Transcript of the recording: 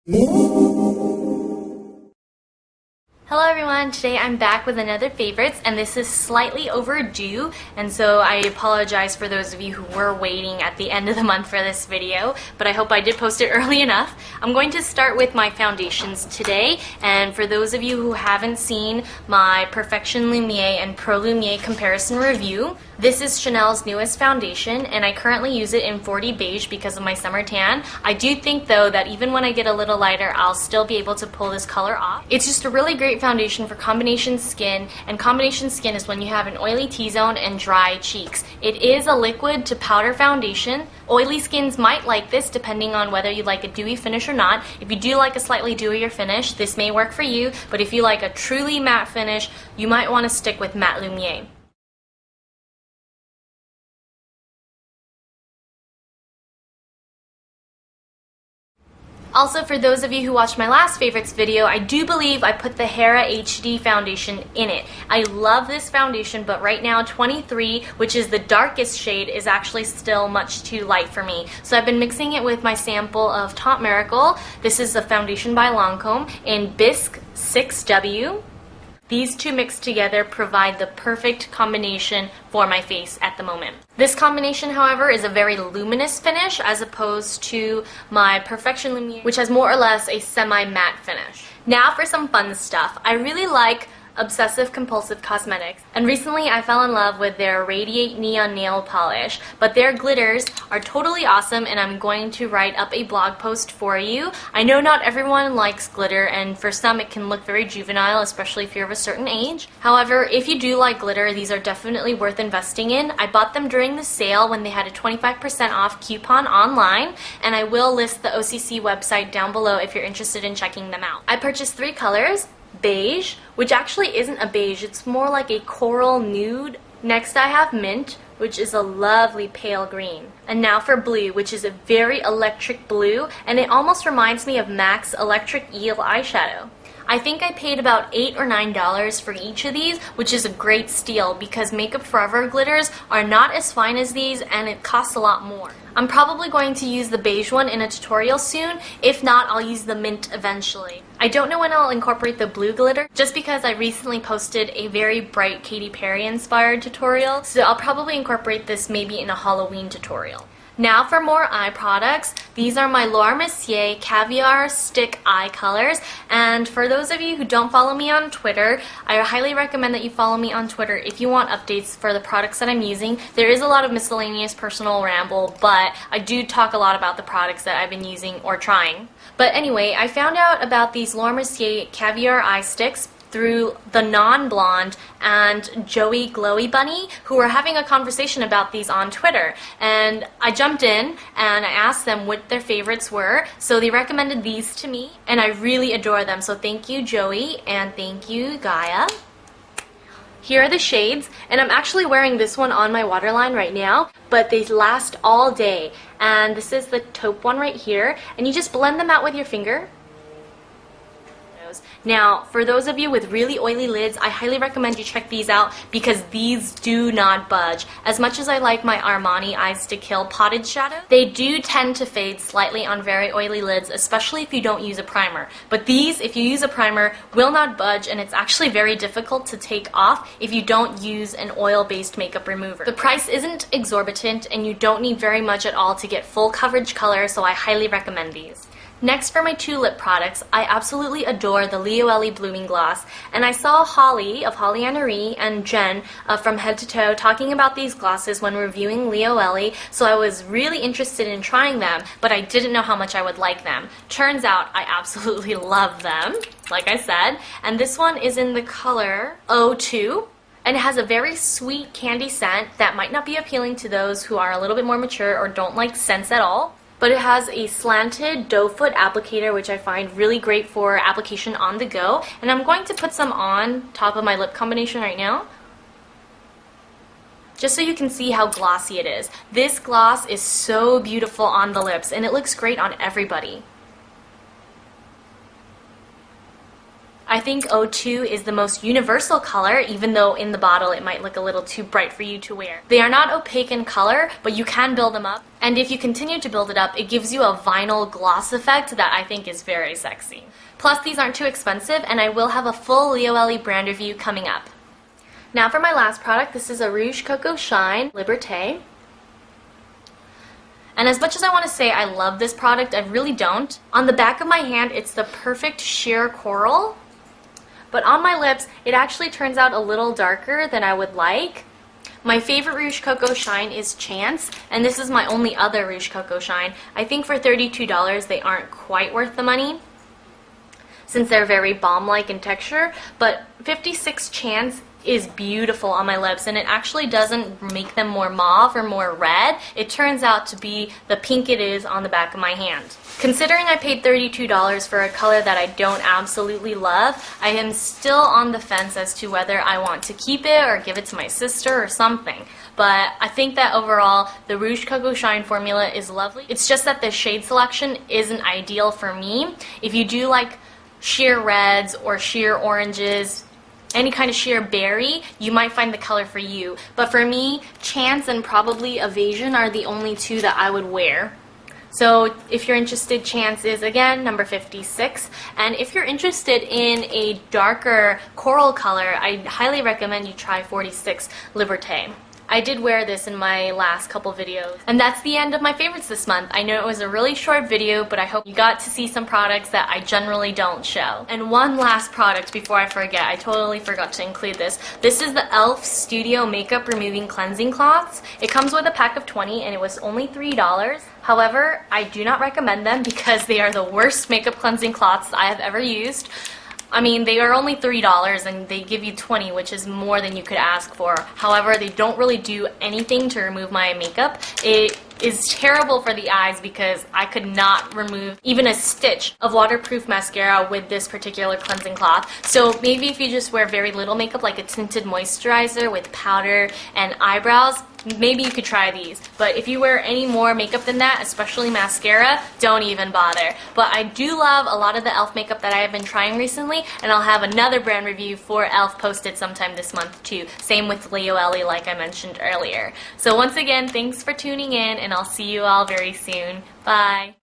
Hello everyone, today I'm back with another favorites and this is slightly overdue, and so I apologize for those of you who were waiting at the end of the month for this video, but I hope I did post it early enough. I'm going to start with my foundations today, and for those of you who haven't seen my Perfection Lumiere and Pro Lumiere comparison review, this is Chanel's newest foundation and I currently use it in 40 Beige because of my summer tan. I do think though that even when I get a little lighter, I'll still be able to pull this color off. It's just a really great foundation for combination skin, and combination skin is when you have an oily T-zone and dry cheeks. It is a liquid to powder foundation. Oily skins might like this depending on whether you like a dewy finish or not. If you do like a slightly dewier finish, this may work for you, but if you like a truly matte finish, you might want to stick with Matte Lumiere. Also, for those of you who watched my last favorites video, I do believe I put the Hera HD foundation in it. I love this foundation, but right now 23, which is the darkest shade, is actually still much too light for me. So I've been mixing it with my sample of Top Miracle. This is a foundation by Lancome in Bisque 6W. These two mixed together provide the perfect combination for my face at the moment. This combination, however, is a very luminous finish as opposed to my Perfection Lumiere, which has more or less a semi-matte finish. Now for some fun stuff. I really like Obsessive Compulsive Cosmetics, and recently I fell in love with their Radiate Neon Nail Polish, but their glitters are totally awesome and I'm going to write up a blog post for you. I know not everyone likes glitter, and for some it can look very juvenile, especially if you're of a certain age. However, if you do like glitter, these are definitely worth investing in. I bought them during the sale when they had a 25% off coupon online, and I will list the OCC website down below if you're interested in checking them out. I purchased 3 colors. Beige, which actually isn't a beige, it's more like a coral nude. Next I have mint, which is a lovely pale green. And now for blue, which is a very electric blue, and it almost reminds me of MAC's Electric Eel eyeshadow. I think I paid about $8 or $9 for each of these, which is a great steal because Makeup Forever glitters are not as fine as these and it costs a lot more. I'm probably going to use the beige one in a tutorial soon. If not, I'll use the mint eventually. I don't know when I'll incorporate the blue glitter, just because I recently posted a very bright Katy Perry inspired tutorial, so I'll probably incorporate this maybe in a Halloween tutorial. Now for more eye products. These are my Laura Mercier Caviar Stick Eye Colors, and for those of you who don't follow me on Twitter, I highly recommend that you follow me on Twitter if you want updates for the products that I'm using. There is a lot of miscellaneous personal ramble, but I do talk a lot about the products that I've been using or trying. But anyway, I found out about these Laura Mercier Caviar Eye Sticks through the Non-Blonde and Joey Glowy Bunny, who were having a conversation about these on Twitter. And I jumped in and I asked them what their favorites were, so they recommended these to me, and I really adore them. So thank you, Joey, and thank you, Gaia. Here are the shades, and I'm actually wearing this one on my waterline right now, but they last all day. And this is the taupe one right here, and you just blend them out with your finger. Now, for those of you with really oily lids, I highly recommend you check these out because these do not budge. As much as I like my Armani Eyes to Kill potted shadow, they do tend to fade slightly on very oily lids, especially if you don't use a primer. But these, if you use a primer, will not budge, and it's actually very difficult to take off if you don't use an oil-based makeup remover. The price isn't exorbitant, and you don't need very much at all to get full coverage color, so I highly recommend these. Next, for my 2 lip products, I absolutely adore the Leo Ellie Blooming Gloss, and I saw Holly of Holly Annery and Jen from Head to Toe talking about these glosses when reviewing Leo Ellie, so I was really interested in trying them, but I didn't know how much I would like them. Turns out I absolutely love them, like I said, and this one is in the color O2. And it has a very sweet candy scent that might not be appealing to those who are a little bit more mature or don't like scents at all. But it has a slanted doe foot applicator, which I find really great for application on the go. And I'm going to put some on top of my lip combination right now, just so you can see how glossy it is. This gloss is so beautiful on the lips, and it looks great on everybody. I think O2 is the most universal color, even though in the bottle it might look a little too bright for you to wear. They are not opaque in color, but you can build them up. And if you continue to build it up, it gives you a vinyl gloss effect that I think is very sexy. Plus, these aren't too expensive, and I will have a full Leo Ellie brand review coming up. Now for my last product, this is a Rouge Coco Shine Liberté. And as much as I want to say I love this product, I really don't. On the back of my hand, it's the perfect sheer coral. But on my lips, it actually turns out a little darker than I would like. My favorite Rouge Coco Shine is Chance, and this is my only other Rouge Coco Shine. I think for $32 they aren't quite worth the money, since they're very balm-like in texture, but 56 Chance is beautiful on my lips, and it actually doesn't make them more mauve or more red. It turns out to be the pink it is on the back of my hand. Considering I paid $32 for a color that I don't absolutely love, I am still on the fence as to whether I want to keep it or give it to my sister or something. But I think that overall, the Rouge Coco Shine formula is lovely. It's just that the shade selection isn't ideal for me. If you do like sheer reds or sheer oranges, any kind of sheer berry, you might find the color for you. But for me, Chance and probably Evasion are the only two that I would wear. So if you're interested, Chance is again number 56. And if you're interested in a darker coral color, I highly recommend you try 46 Liberté. I did wear this in my last couple videos. And that's the end of my favorites this month. I know it was a really short video, but I hope you got to see some products that I generally don't show. And one last product before I forget, I totally forgot to include this. This is the e.l.f. Studio Makeup Removing Cleansing Cloths. It comes with a pack of 20 and it was only $3. However, I do not recommend them because they are the worst makeup cleansing cloths I have ever used. I mean, they are only $3 and they give you 20, which is more than you could ask for. However, they don't really do anything to remove my makeup. It is terrible for the eyes because I could not remove even a stitch of waterproof mascara with this particular cleansing cloth. So maybe if you just wear very little makeup, like a tinted moisturizer with powder and eyebrows, maybe you could try these. But if you wear any more makeup than that, especially mascara, don't even bother. But I do love a lot of the e.l.f. makeup that I have been trying recently, and I'll have another brand review for e.l.f. posted sometime this month too. Same with Leo Ellie, like I mentioned earlier. So once again, thanks for tuning in, and I'll see you all very soon. Bye!